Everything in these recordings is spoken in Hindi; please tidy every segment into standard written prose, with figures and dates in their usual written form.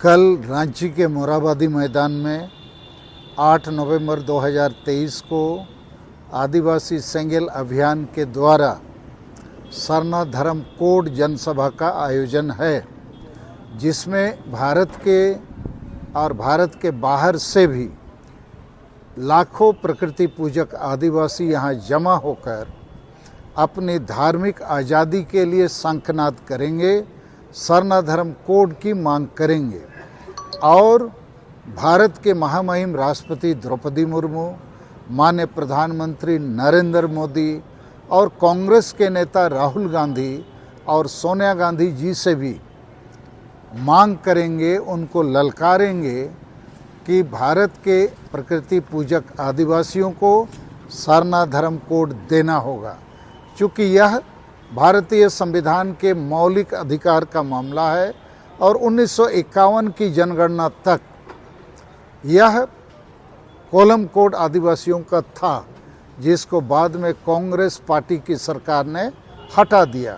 कल रांची के मोरहाबादी मैदान में 8 नवंबर 2023 को आदिवासी सेंगेल अभियान के द्वारा सरना धर्म कोड जनसभा का आयोजन है, जिसमें भारत के और भारत के बाहर से भी लाखों प्रकृति पूजक आदिवासी यहाँ जमा होकर अपनी धार्मिक आज़ादी के लिए शंखनाद करेंगे, सरना धर्म कोड की मांग करेंगे और भारत के महामहिम राष्ट्रपति द्रौपदी मुर्मू, माननीय प्रधानमंत्री नरेंद्र मोदी और कांग्रेस के नेता राहुल गांधी और सोनिया गांधी जी से भी मांग करेंगे, उनको ललकारेंगे कि भारत के प्रकृति पूजक आदिवासियों को सरना धर्म कोड देना होगा, क्योंकि यह भारतीय संविधान के मौलिक अधिकार का मामला है और 1951 की जनगणना तक यह कोलम कोड आदिवासियों का था, जिसको बाद में कांग्रेस पार्टी की सरकार ने हटा दिया।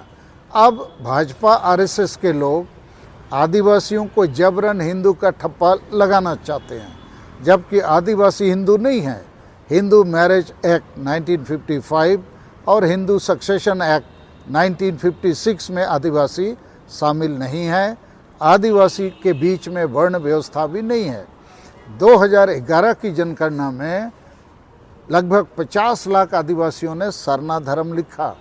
अब भाजपा आरएसएस के लोग आदिवासियों को जबरन हिंदू का ठप्पा लगाना चाहते हैं, जबकि आदिवासी हिंदू नहीं है। हिंदू मैरिज एक्ट 1955 और हिंदू सक्सेशन एक्ट 1956 में आदिवासी शामिल नहीं है। आदिवासी के बीच में वर्ण व्यवस्था भी नहीं है। 2011 की जनगणना में लगभग 50 लाख आदिवासियों ने सरना धर्म लिखा,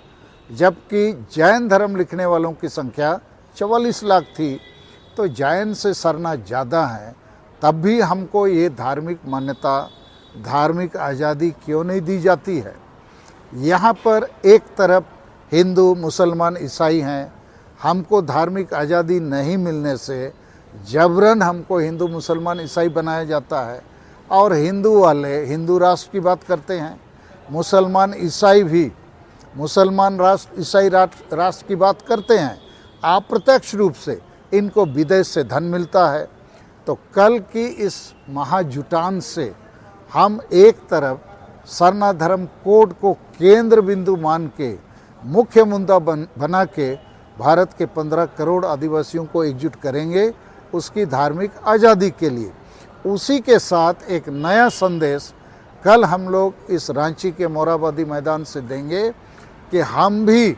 जबकि जैन धर्म लिखने वालों की संख्या 44 लाख थी। तो जैन से सरना ज़्यादा है, तब भी हमको ये धार्मिक मान्यता, धार्मिक आज़ादी क्यों नहीं दी जाती है। यहाँ पर एक तरफ हिंदू, मुसलमान, ईसाई हैं, हमको धार्मिक आज़ादी नहीं मिलने से जबरन हमको हिंदू, मुसलमान, ईसाई बनाया जाता है और हिंदू वाले हिंदू राष्ट्र की बात करते हैं, मुसलमान ईसाई भी मुसलमान राष्ट्र, ईसाई राष्ट्र की बात करते हैं। अप्रत्यक्ष रूप से इनको विदेश से धन मिलता है। तो कल की इस महाजुटान से हम एक तरफ सरना धर्म कोड को केंद्र बिंदु मान के मुख्य मुद्दा बना के भारत के 15 करोड़ आदिवासियों को एकजुट करेंगे उसकी धार्मिक आज़ादी के लिए। उसी के साथ एक नया संदेश कल हम लोग इस रांची के मोरहाबादी मैदान से देंगे कि हम भी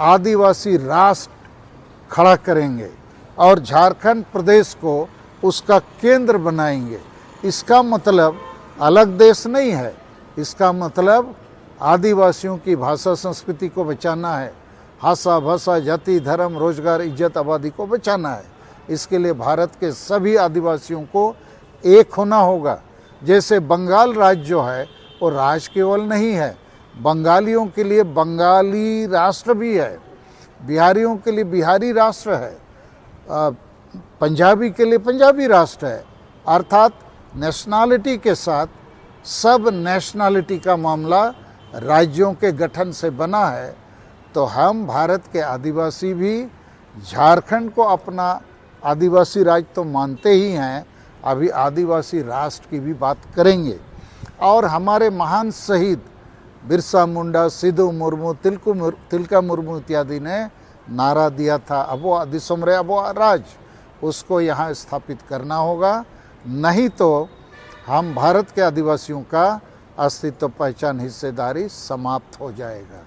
आदिवासी राष्ट्र खड़ा करेंगे और झारखंड प्रदेश को उसका केंद्र बनाएंगे। इसका मतलब अलग देश नहीं है, इसका मतलब आदिवासियों की भाषा संस्कृति को बचाना है, भाषा, भाषा, जाति, धर्म, रोजगार, इज्जत, आबादी को बचाना है। इसके लिए भारत के सभी आदिवासियों को एक होना होगा। जैसे बंगाल राज्य जो है वो राज्य केवल नहीं है, बंगालियों के लिए बंगाली राष्ट्र भी है, बिहारियों के लिए बिहारी राष्ट्र है, पंजाबी के लिए पंजाबी राष्ट्र है। अर्थात नेशनलिटी के साथ सब नेशनलिटी का मामला राज्यों के गठन से बना है। तो हम भारत के आदिवासी भी झारखंड को अपना आदिवासी राज्य तो मानते ही हैं, अभी आदिवासी राष्ट्र की भी बात करेंगे। और हमारे महान शहीद बिरसा मुंडा, सिद्धू मुर्मू, तिलका मुर्मू इत्यादि ने नारा दिया था, अबो दिसुमरे अबो राज, उसको यहाँ स्थापित करना होगा। नहीं तो हम भारत के आदिवासियों का अस्तित्व, पहचान, हिस्सेदारी समाप्त हो जाएगा।